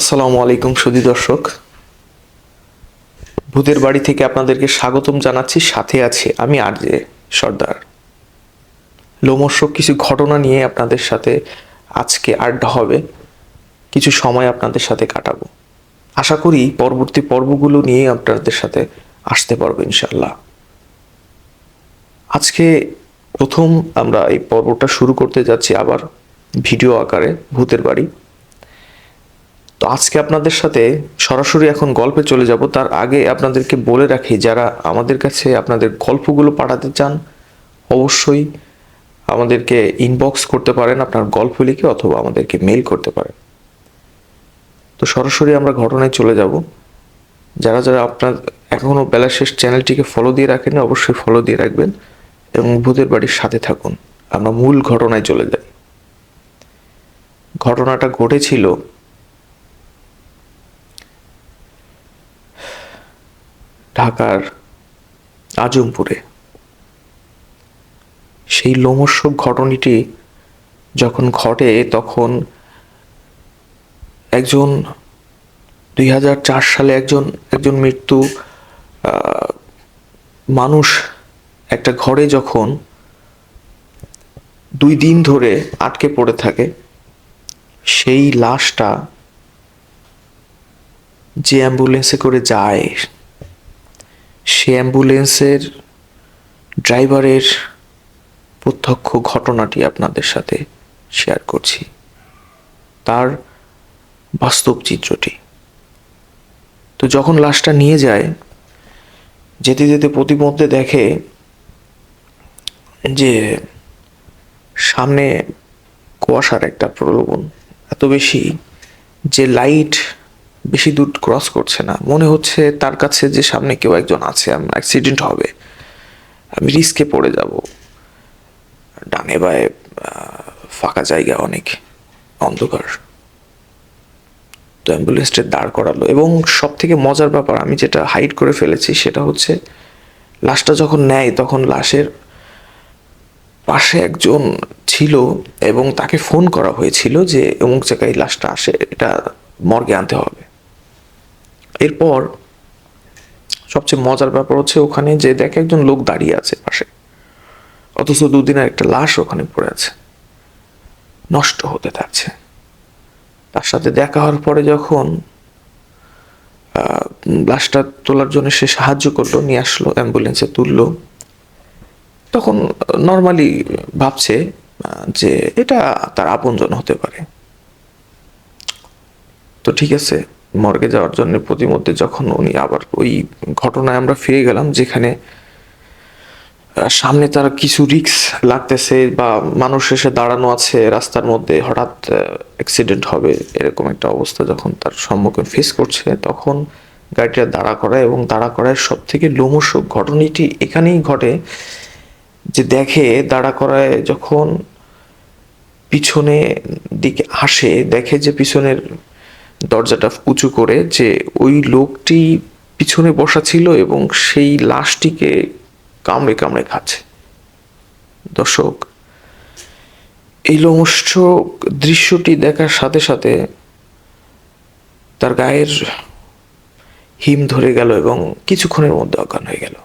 আসসালামু আলাইকুম সুধী দর্শক, ভূতের বাড়ি থেকে আপনাদেরকে স্বাগতম জানাচ্ছি। সাথে আছি আমি আরজে সর্দার। লোমহর্ষক কিছু ঘটনা নিয়ে আপনাদের সাথে আজকে আড্ডা হবে, কিছু সময় আপনাদের সাথে কাটাবো। আশা করি পরবর্তী পর্বগুলো নিয়ে আপনাদের সাথে আসতে পারবো ইনশাল্লাহ। আজকে প্রথম আমরা এই পর্বটা শুরু করতে যাচ্ছি আবার ভিডিও আকারে, ভূতের বাড়ি। তো আজকে আপনাদের সাথে সরাসরি এখন গল্পে চলে যাব। তার আগে আপনাদেরকে বলে রাখি, যারা আমাদের কাছে আপনাদের গল্পগুলো পাঠাতে চান অবশ্যই আমাদেরকে ইনবক্স করতে পারেন আপনার গল্প লিখে, অথবা আমাদেরকে মেইল করতে পারেন। তো সরাসরি আমরা ঘটনায় চলে যাব। যারা যারা আপনার এখনও বেলা শেষ চ্যানেলটিকে ফলো দিয়ে রাখেন অবশ্যই ফলো দিয়ে রাখবেন এবং ভূতের বাড়ির সাথে থাকুন। আমরা মূল ঘটনায় চলে যাই। ঘটনাটা ঘটেছিল ঢাকার আজমপুরে। সেই লোমহর্ষক ঘটনাটি যখন ঘটে তখন একজন 2004 সালে একজন মৃত্যু মানুষ একটা ঘরে যখন 2 দিন ধরে আটকে পড়ে থাকে, সেই লাশটা যে অ্যাম্বুলেন্সে করে যায়, সে অ্যাম্বুলেন্সের ড্রাইভারের প্রত্যক্ষ ঘটনাটি আপনাদের সাথে শেয়ার করছি, তার বাস্তব চিত্রটি। তো যখন লাশটা নিয়ে যায়, যেতে যেতে প্রতিমধ্যে দেখে যে সামনে কুয়াশার একটা প্রলোভন এত বেশি যে লাইট বেশি দূর ক্রস করছে না। মনে হচ্ছে তার কাছে যে সামনে কেউ একজন আছে, আমার অ্যাক্সিডেন্ট হবে, আমি রিস্কে পড়ে যাব। ডানে বায়ে ফাঁকা জায়গা, অনেক অন্ধকার। তো অ্যাম্বুলেন্সটা দাঁড় করালো এবং সব থেকে মজার ব্যাপার, আমি যেটা হাইড করে ফেলেছি সেটা হচ্ছে, লাশটা যখন নেয় তখন লাশের পাশে একজন ছিল এবং তাকে ফোন করা হয়েছিল যে অমুক জায়গায় লাশটা আসে, এটা মর্গে আনতে হবে। এরপর সবচেয়ে মজার ব্যাপার হচ্ছে, ওখানে যে দেখে একজন লোক দাঁড়িয়ে আছে পাশে, অথচ দুদিনের একটা লাশ ওখানে পড়ে আছে, নষ্ট হতে থাকছে। তার সাথে দেখা হওয়ার পরে যখন লাশটা তোলার জন্য সে সাহায্য করলো, নিয়ে আসলো, অ্যাম্বুলেন্সে তুললো, তখন নর্মালি ভাবছে যে এটা তার আপনজন হতে পারে। তো ঠিক আছে, মর্গে যাওয়ার জন্য প্রতিমধ্যে যখন উনি আবার ওই ঘটনায় আমরা ফিরে গেলাম, যেখানে সামনে তার কিছু রিস্ক লাগতেছে বা মানুষ এসে দাঁড়ানো আছে রাস্তার মধ্যে, হঠাৎ অ্যাক্সিডেন্ট হবে এরকম একটা অবস্থা যখন তার সম্মুখীন ফেস করছে, তখন গাড়িটা দাঁড়া করায়। এবং দাঁড়া করায় সব থেকে লোমহর্ষক ঘটনাটি এখানেই ঘটে যে দেখে দাঁড়া করায় যখন পিছনে দিকে আসে, দেখে যে পিছনের দরজাটা উঁচু করে যে ওই লোকটি পিছনে বসা ছিল এবং সেই লাশটিকে কামড়ে কামড়ে খাচ্ছে। দর্শক, এই লোমহর্ষক দৃশ্যটি দেখার সাথে সাথে তার গায়ের হিম ধরে গেল এবং কিছুক্ষণের মধ্যে অজ্ঞান হয়ে গেল।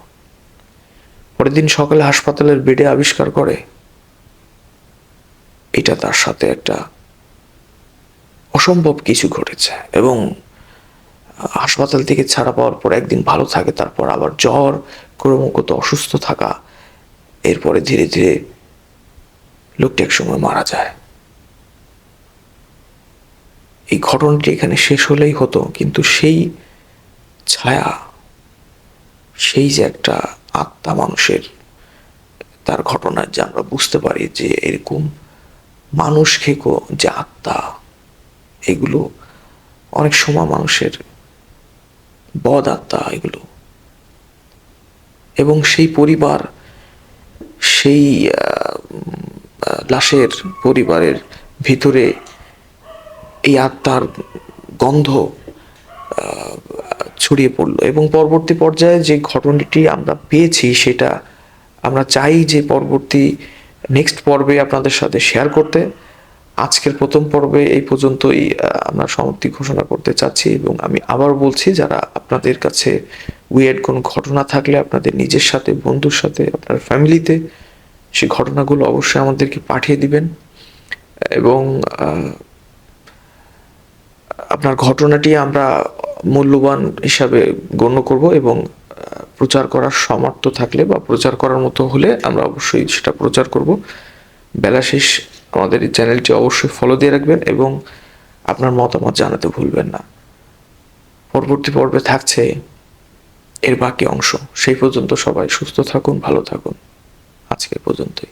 পরের দিন সকালে হাসপাতালের বেডে আবিষ্কার করে এটা তার সাথে একটা অসম্ভব কিছু ঘটেছে। এবং হাসপাতাল থেকে ছাড়া পাওয়ার পর একদিন ভালো থাকে, তারপর আবার জ্বর, ক্রমাগত অসুস্থ থাকা, এরপরে ধীরে ধীরে লোকটি এক সময় মারা যায়। এই ঘটনাটি এখানে শেষ হলেই হতো, কিন্তু সেই ছায়া, সেই যে একটা আত্মা মানুষের, তার ঘটনায় যে আমরা বুঝতে পারি যে এরকম মানুষ খেকো যে আত্মা, এগুলো অনেক সময় মানুষের বদ আত্মা এগুলো। এবং সেই পরিবার, সেই লাশের পরিবারের ভিতরে এই আত্মার গন্ধ ছড়িয়ে পড়লো। এবং পরবর্তী পর্যায়ে যে ঘটনাটি আমরা পেয়েছি সেটা আমরা চাই যে পরবর্তী নেক্সট পর্বে আপনাদের সাথে শেয়ার করতে। আজকের প্রথম পর্বে এই পর্যন্তই আমরা সমাপ্তি ঘোষণা করতে চাচ্ছি, এবং আমি আবার বলছি, যারা আপনাদের কাছে উইয়ার্ড কোনো ঘটনা থাকলে আপনাদের নিজের সাথে, বন্ধুর সাথে, আপনার ফ্যামিলিতে, সেই ঘটনাগুলো অবশ্যই আমাদেরকে পাঠিয়ে দিবেন। এবং আপনার ঘটনাটি আমরা মূল্যবান হিসাবে গণ্য করব, এবং প্রচার করার সামর্থ্য থাকলে বা প্রচার করার মতো হলে আমরা অবশ্যই সেটা প্রচার করব। বেলা শেষ আমাদের এই চ্যানেলটি অবশ্যই ফলো দিয়ে রাখবেন এবং আপনার মতামত জানাতে ভুলবেন না। পরবর্তী পর্বে থাকছে এর বাকি অংশ। সেই পর্যন্ত সবাই সুস্থ থাকুন, ভালো থাকুন। আজকে পর্যন্তই।